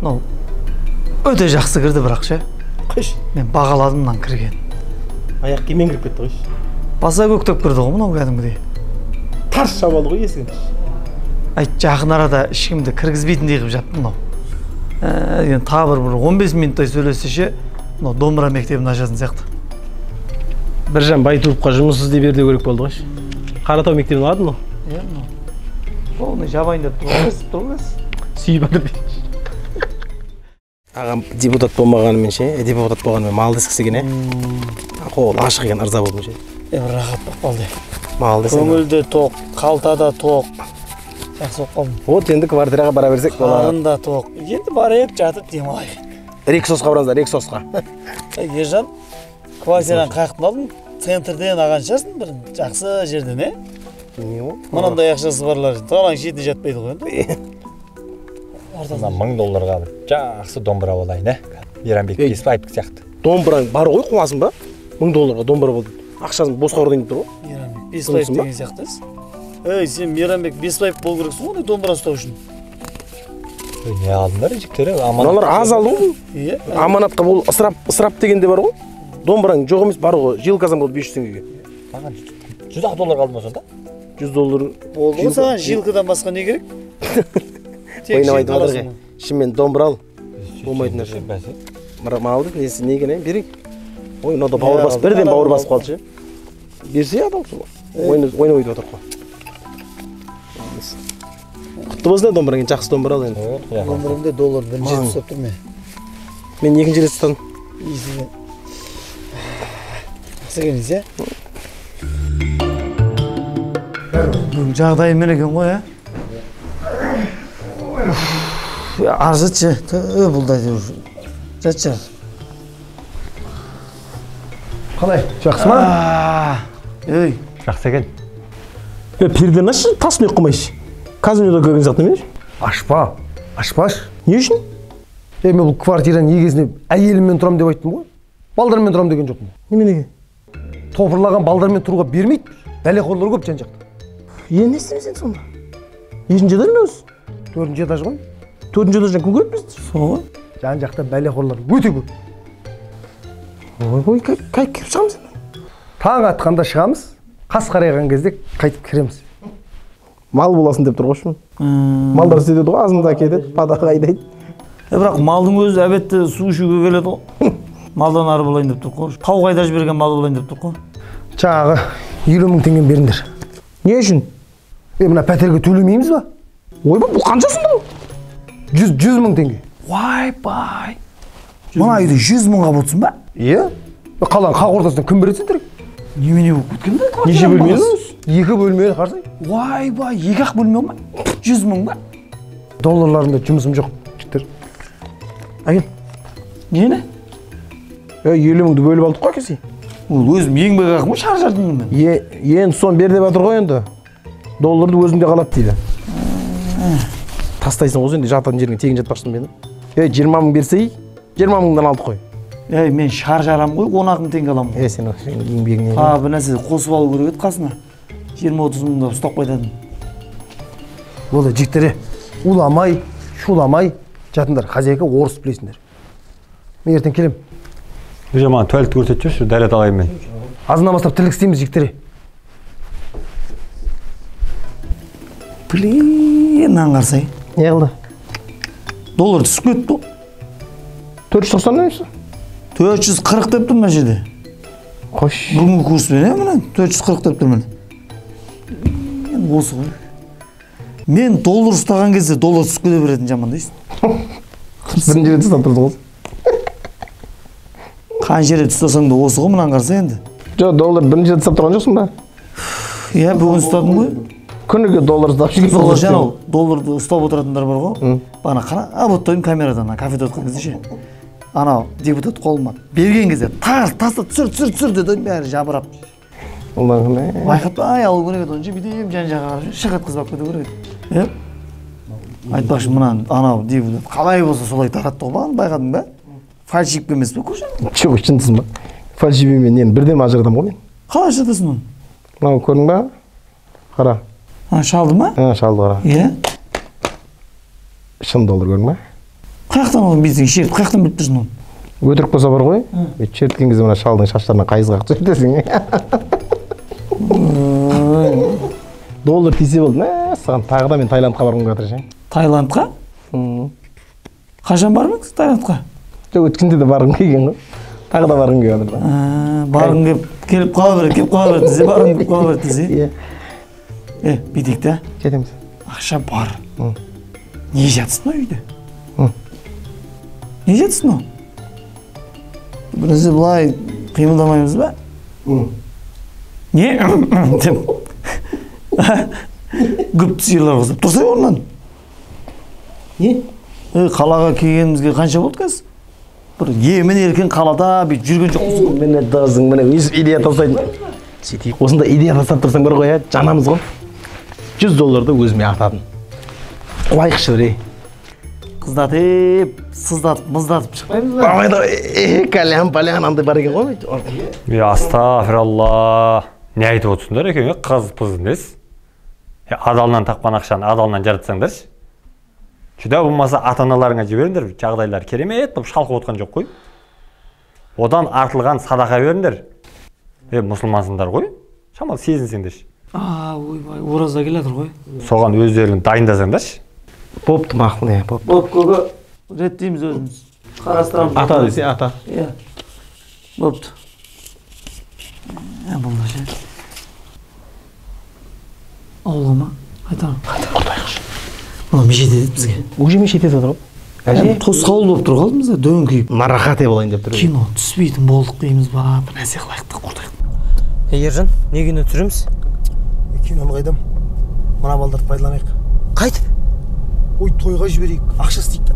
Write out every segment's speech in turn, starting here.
мынау өте жақсы кірді бірақшы. Қойшы. Мен бағаладымнан кірген. Аяқ киіммен кіріп кетті қойшы. Баса көктеп кірді ғой мынау кәдімгідей. Тарс шабады ғой есігін. Айт жақын арада ешкімді кіргізбейтіндей қылып жатты мынау. Енді тағы бір 15 минуттай сөйлесеше, мынау домбыра мектебін ашатын сияқты. Біржан Байтуровқа жұмыс іздей берді керек болды қойшы. Қаратау мектебін алады мынау. Иә мынау. Оны жабайын деп тұрғыз. Сүйіп жатыр дейді. Ағам депутат болмағанымен ше, депутат болғанымен мал дескісі екен, қол ашық екен, ырза болдым ше. Бір рахат болды. Мал десең. Көңілде тоқ, қалтада тоқ. Жақсы болып қалдым. Вот енді квартираға бара берсек болады. Қарында тоқ. Енді барайық, жатып демалайық. Рексосқа барамыздар, Рексосқа. Ержан, квартираны қаяқтан алдың? Центрден алған шығарсың бір жақсы жерден, е? Не ол? Мынандай ақшасы барлар, талаң шетіне жатпайды ғой енді. $1000 алып, жақсы домбыра болайын, Мейрамбек Бесбаев сияқты. Домбыраң бар ғой, қуасың ба? $1000 домбыра болды. Ақшасын босқа ұрдайын тұр ғой. Мейрамбек Бесбаев деген сияқтысыз. Ей, сен Мейрамбек Бесбаев бол керексің ғой, домбыра ұстау үшін. Не алдыңдар, жіктері? Мыналар аз алды ғой. Иә. Аманатқа бол ысырап дегенде бар ғой. Домбыраң жоқ емес бар ғой. Жилказан болды 500 теңгеге. Маған $100 қалды ма сонда? $100 болды ғой саған жилкадан басқа не керек? Ойнамайтын адырға. Шынымен домбыра ал. Болмайтын нәрсе. Малды несі не екен, берейік. Ой, мынау да бауыр басып, бірден бауыр басып қалды ше. Берсе адам сол. Ойнамайды отыр қой. Құтты болсын домбыраң, жақсы домбыра ал енді. Домбырымда $1 бірінші рет ұстап тұр ме? Мен екінші рет ұстадым. Исіген. Жақсы келіңіз, е? Бүгін жағдайы мен екен ғой, ә? Арзытшы, бұлдай деп жатшы. Қалай, жақсы ма? Ей, Жақсы екен. Перден ашшы, тасын өк қылмайшы. Казинода көрген сияқты емес? Ашпаш. Не үшін? Мен бұл квартираның егесіне әйеліммен тұрам деп айттым ғой. Балдармен тұрам деген жоқпын. Неменеге? Топырлаған балдармен тұруға бермейді. Бәлеқорлар көп жан жақта. Не істемесең сонда? Ешінші этаж ма өзі? 4-ші этаж ғой. 4-ші этаждан кім көреді бізді? сол ғой. Жан жақта бәлеқорлар өте көп. Ой, қайтып кіріп шығамыз енді. Таң атқанда шығамыз, қас қарайған кезде қайтып кіреміз. Мал боласын деп тұр ғой. Малдар істетеді ғой, азында кетеді, падаға айдайды. Бірақ малдың өзі әбетті су ішуге келеді ғой. Малдан ары болайын деп тұр ғой. Тау қайда жіберген мал болайын деп тұр ғой. Жаңағы 50.000 теңге беріңдер. Не үшін? Мына пәтерге төлемейміз ба? Ойбай, бұл қаншасында бұл? 100.000 теңге. Бай. Мына үйде 100.000-ға болсын ба? Иә. Қаланың қақ ортасынан кім береді сендерге? Немене болып кеткен бе? Неше бөлмелі? 2 бөлмелі қарсы. Бай, 2-ақ бөлме ма? 100.000 ба? Долларларында жұмысым жоқ, жігіттер. Әкел. Нені? 50.000-ді бөліп алдық қой кесе. Ол өзім еңбек ақымы шаржардым мен. Енді сон бер деп жатыр ғой енді. Долларды өзінде қалады дейді. Тастайсың ғой енді жататын жеріңе тегін жатпақшысың мені. 20.000 берсей, 20.000-дан алдық қой. Мен шаржарам ғой, 10.000 теңге аламын. Сен еңбегіне. Бір нәрсе қосып алу керек еді қасына. 20-30 мыңда ұстап қайтадым. Болды, жігіттер, уламай, шуламай жатыңдар. Хозяйка орыс білесіңдер. Мен ертең келем. Өже маған туалетті көрсетіп жүрші, дәрет алайын мен. Азынан бастап тірлік істейміз, жігіттер. Блин, аңғарсай. Не қылды? Доллар түсіп кетті. 490 немесі? 440 деп тұр мына жерде. Қош. Бүгінгі курспен, мына 440 деп тұр міне. Осы ғой. Мен доллар ұстаған кезде доллар түсіп кете беретін жаман дейсің. Бірінші рет ұстап тұрды ғой. Қанша рет ұстасаң да осы ғой, мынаны қарса енді. Жоқ, доллар бірінші рет ұстап тұрған жоқсың ба? Иә, бүгін ұстадым ғой. Күніге доллар ұстап жүрген. Сол жаңа долларды ұстап отыратындар бар ғой. Бана қара, оттойым камерадан, кафеде отқан кезде ше. Анау депутат қолыма берген кезде таста түсір деді, бәрі жабырап. Байқатпай алу керек еді, онша бүйтем жан-жаға шығатқызбап кету керек еді. Айтпақшы, мынаны анау депутат қалай болса солай таратты ғой, байқадың ба? Фальшивка емес пе көші? Жоқ, шындысың ба? Фальшивкамен нені бірден ажыратам ғой мен. Қалай жатасың оны? Мынау көрдің ба? Қара. Шалды ма? Шалды қара. Иә. Шын доллар көрдің ба? Қаяқтан ол біздің шерт, қаяқтан біліп тұрсың оны? Өтірік болса бар ғой. Черткен кезде мына шалдың шаштарына қайыз қағып сөйтесің. Доллар тисе болды. Мә, саған тағы да мен Таиландқа барғым келіп жатыр. Таиландқа? Қашан бармаңыз Таиландқа? Жоқ, өткенде де барғым келген ғой. Тағы да барғым келіп жатыр. Барғың келіп қала береді десе, барғың келіп қала береді десе. Бүйтейік та. Кетеміз. Ақша бар. Не жатсың үйде? Не жатсың о? Бірінші бұлай қимылдамаймыз ба? Не? Күпті сиырлар қызып тұрсай орнан. Не? Қалаға келгенімізге қанша болды қазір? Бір емін еркен қалада бүйтіп жүрген жоқпыз. Міне дозың, міне өз идея тастайын. Сөйтейік. Осында идея тастап тұрсаң бар ғой, жанамыз ғой. $100 өзіме артадым. Қуайықшы бір, Қыздатып, сыздатып, мұздатып шықпаймыз ба? Бабайда кәлем-пәлем андай бар екен ғой. Астағфиралла. Не айтып отырсыңдар екен, қыз нес? Адалынан тапқан ақшаны адалынан жаратсаңдаршы. Жүдә болмаса ата-аналарыңа жіберіңдер, жағдайлар керемет, шалқып отқан жоқ қой. Одан артылған садақа беріңдер. Мұсылмансыңдар ғой, шамалы сезінсеңдерші. Ойбай, ораза келатыр ғой. Соған өздерің дайындасаңдаршы. Бопты мақұл, не, бопты. Боп, көгі реттейміз өзіміз. Қарастырамыз. Ата десе, ата. Бопты. Болда ше. Ауылға ма? Қайтарым. Құртайықшы. Мына мешет едет бізге. Уже мешет едет отыр ғой. Тосқауыл болып тұр қалдымыз да, дөң күйіп. Нарахате болайын деп тұр. Кино түспейтін болдық дейміз ба, бір нәрсе қылайық та құртайық. Ержан, не кино түсіреміз? Киноны қайдам? Мына балдарды пайдаланайық. Қайтып? Ой, тойға жіберейік, ақша істейік та.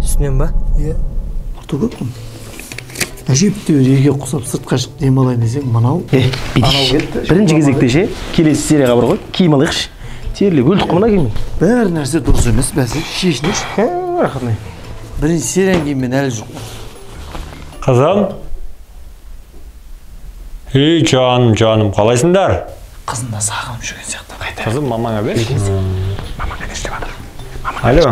Түсінем ба? Құрты көп тұм. Әжептеу жерге құсап сыртқа шығып демалайын десең, мынау. Бірінші кезекте ше, келесі серияға бар ғой, киім алайықшы. Терлеп өлдік қымына киіммен. Бәрі нәрсе дұрыс емес, бәсе, шешінеші. Рахат не. Бірінші сериян кейін мен әлі жоқ. Қызым. Жаным, қалайсыңдар? Қызын да сағынып жүрген сияқты қайта. Қызым, мамаңа бер. Мамаңа не істеп жатыр? Алло.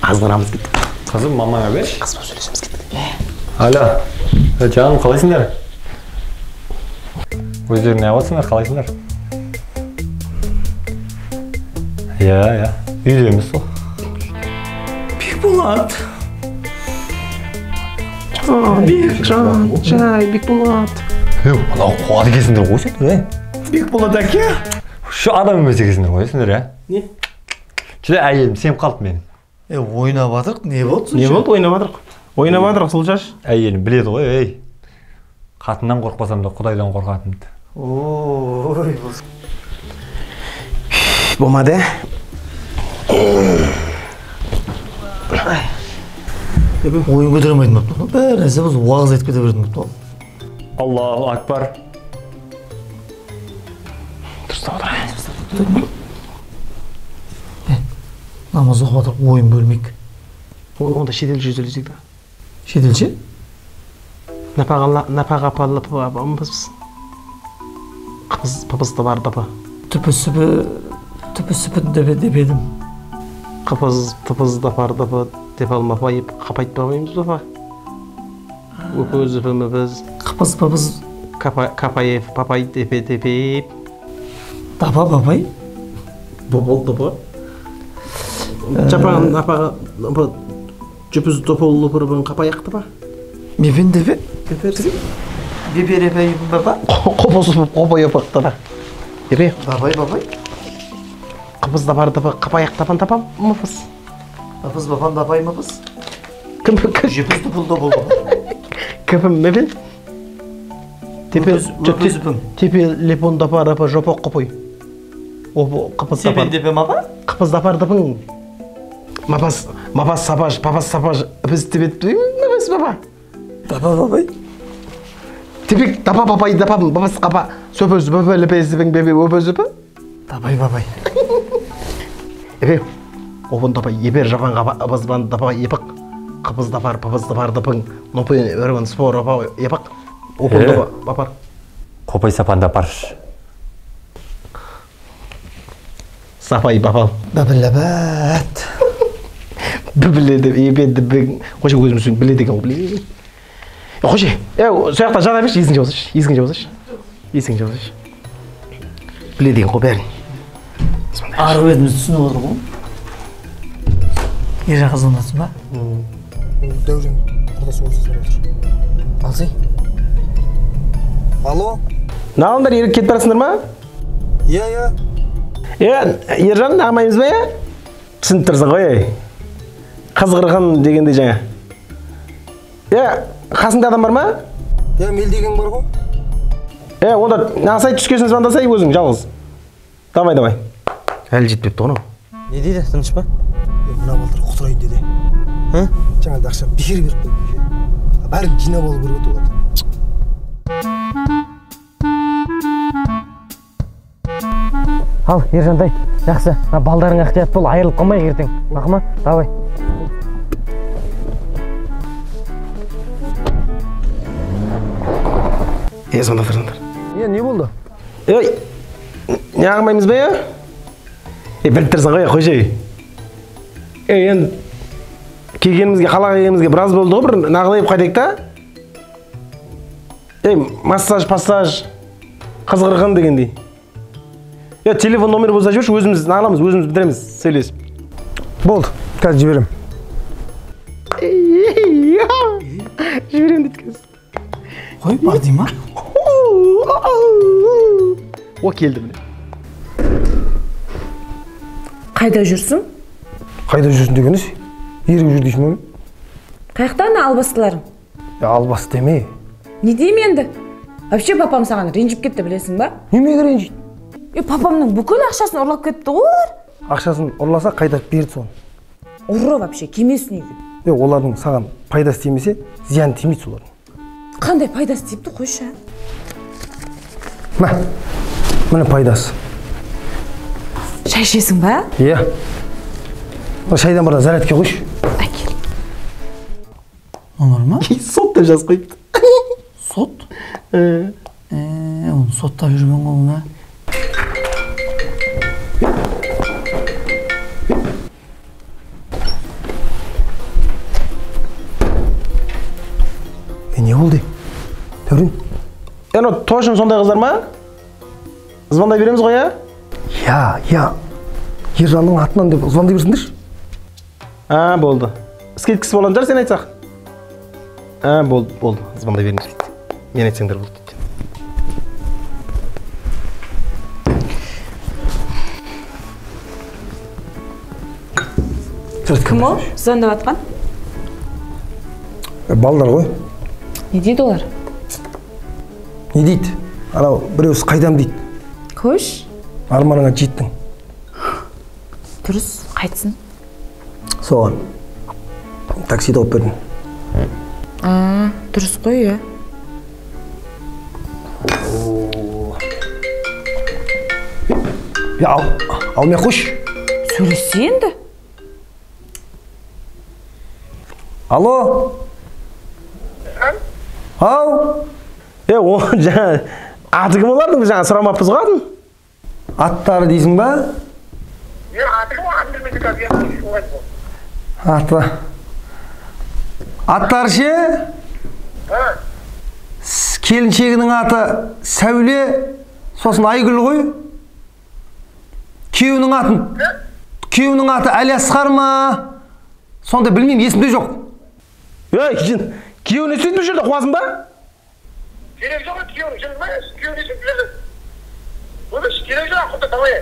Азғырамыз кетті. Қызым, мамаңа бер. Қызбен сөйлесеміз кетті. Алло. Жаным, қалайсыңдар? Өздерің не қыласыңдар, қалайсыңдар? Иә. Үйдеміз сол. Бекболат. Бекжан, жай, Бекболат. Мынау қуат екенсіңдер ғой сендер, Бекболат әке. Şu адам емес екенсіңдер ғой сендер, Не? Жүре әйелім сеніп қалды менің. Ойнап жатырық, не болды? Не болды, ойнап жатырық? Ойнап жатырық, сол жаш. Әйелім біледі ғой, қатыннан қорқпасам да құдайдан қорқатынымды. Ой, болмады. ойын көтермейтін болыпты. Бәрі нәрсе болса уағыз айтып кете беретін болыпты. Аллаху акбар. Дұрыстап отыр. Намаз оқып жатырық, ойын бөлмейік. Онда шетел жүз сөйлесек та. Шетелше? Напаға папыз. Папызда бар дапа. Түпі-сүпі деп едім. Папыз да бар дапа деп алмапайып қапайт бабаймыз дапа. Өпөз өпөмөбіз. Қапыз. Капаев папай деп. Дапа папай? Бобол дапа. Жапан апаға жүпіз дополы бұрыбын қапаяқ дапа. Мепен депе? Бебе баба? Қопай опақ дапа. Епе. Бабай. Қапыз да бар дапа қапаяқ дапан дапа мұпыз. Апыз бабан дапай мапыз? Кім? Жепіз допол. Кім мепен? Тепе лепон дапа рапа жопоқ қопой. Қапыз дапар. Сепен депе мапа? Қапыз дапар дапың. Мапас сапаж, біз тепет мапас баба. Дапа бабай? Тепек дапа бабай дапам, бабас қапа, сөпөз бөпө лепезіпің бебе өпөз өпі? Дапай. Епе, опын дапа епер жапан қапа, абызбан дапа епік. Қапыз дапар, папыз дапар дапың, нопын өргін спор опа епік. Опын дапа бапар. Қопай сапан да бар. Сапай бапал. Бәбіләбәт. Біледі, ебеді, қойшы өзіміздің біледі екен, біледі. Қойшы, сояқта жата берші, есіңе жазасыш. Біледі екен, бәрін. Ары бетіміз түсініп отыр ғой. Ержан қызғанасың ба? Дәурен құрдасы өзі сұрап отыр. Алсай. Алло? Нағылдар еріп кетіп барасыңдар ма? Иә. Ержан нағымаймыз ба, иә? Түсініп тұрсың ғой, қызғырған дегенде жаңа. Қасында адам бар ма? Мел деген бар ғой. Онда нағысай түскесін звондасай өзің, жалғыз. Давай. Әлі жетпепті ғына. Не дейді, тыныш па? Мына балдар құтырайын деді. Жаңа ақша бекер беріп қойдым. Бәрін жинап алу керек еді оларды. Ал, Ержандай, жақсы. Балдарың ақтият бол, айырылып қалмай ертең. Мақыма, давай. Сонда тұрсыңдар. Не болды? Не ағымаймыз ба, біліп тұрсың ғой, қойшы. Енді келгенімізге, қалаға келгенімізге біраз болды ғой, бір нағылайып қайтайық та. Массаж, қызғырған дегендей. Телефон номер болса жіберші, өзіміз нағыламыз, өзіміз бітіреміз, сөйлесіп. Болды, қазір жіберем. Жіберем дейді кәз. Қой, бар дей ма? Келді міне. Қайда жүрсің? Қайда жүрсің дегеніз? Еріп жүр дейсің ме? Қаяқтан албастыларың? Албас деме. Не дейм енді? Вообще папам саған ренжіп кетті білесің ба? Немеге ренжиді? Папамның бүкіл ақшасын ұрлап кетті ғой олар. Ақшасын ұрласа қайтарып берді соны. Ұры вообще, кемесін үйге. Олардың саған пайдасы тимесе, зиян тимейді солардың. Қандай пайдасы типті қойшы. Міне пайдасы. Шай ішесің ба? Иә. Шайдан барда зарядке қойшы. Әкел. Олар ма? Сот деп жазып қойыпты. Сот? Оны соттап жүрген ғой оны. Не болды? Дәурен? Точно сондай қыздар ма? Звондай береміз ғой, Я. Ержанның атынан деп звондай берсіңдерші. Болды. Скидкасы болған жар сен айтсақ? Болды. Звондай беріңіз дейді. Мен айтсаңдар болды дейді. Кім ол? Звондап атқан? Балдар ғой. Не дейді олар? Не дейді? Анау біреусі қайдам дейді. Көш? Арманыңа жеттің. Дұрыс, қайтсын. Соған такси тауып бердім. Дұрыс қой, Ал мен қош. Сөйлесе енді. Алло? Ау? Жаңа аты кім олардың? Жаңа сұрамаппыз ғой атын? Аттары дейсің ба? Аттары ше? Келіншегінің аты Сәуле, сосын Айгүл ғой. Күйеуінің аты Әлиасқар ма? Сонда білмеймін, есімде жоқ. Күйеуіне сөйтіп жүрді, қуасың ба? Керек жоқ, күйеуіне сөйтіп жүрді. Керек жоқ, құтты тамай.